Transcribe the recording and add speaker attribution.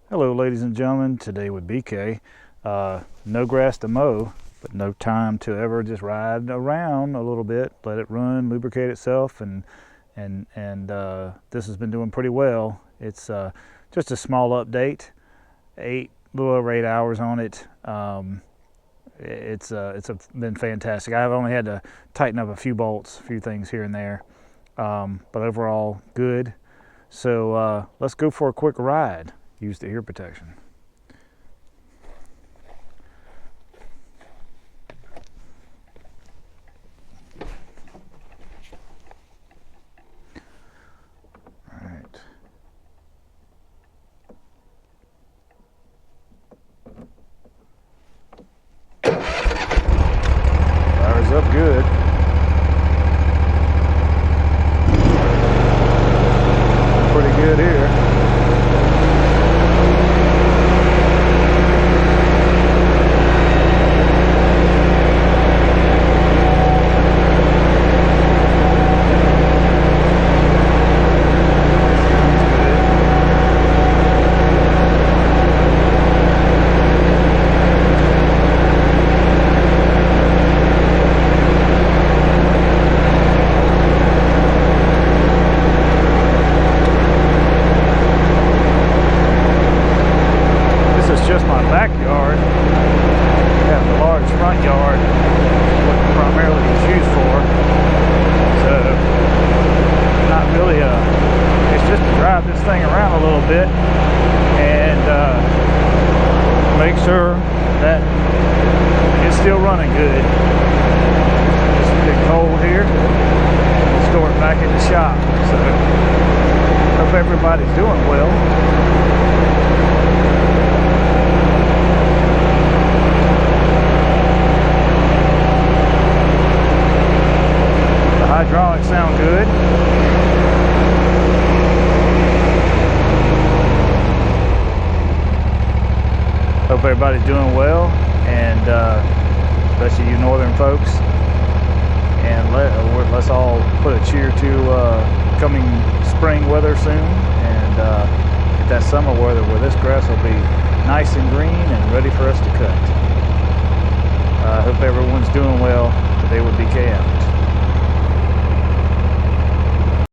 Speaker 1: Hello ladies and gentlemen, today with BK. No grass to mow, but no time to ever just ride around a little bit, let it run, lubricate itself, and this has been doing pretty well. It's just a small update, a little over 8 hours on it. It's been fantastic. I've only had to tighten up a few bolts, a few things here and there, but overall good. So let's go for a quick ride. Use the ear protection. All right. Fires up good. Pretty good here. Just my backyard. Yeah, the large front yard, what primarily is used for. So, not really it's just to drive this thing around a little bit and make sure that it's still running good. It's a bit cold here. We'll store it back in the shop. So, hope everybody's doing well. Hydraulics sound good. Hope everybody's doing well, and especially you northern folks. And let's all put a cheer to coming spring weather soon, and get that summer weather where this grass will be nice and green and ready for us to cut. I hope everyone's doing well today with BKM.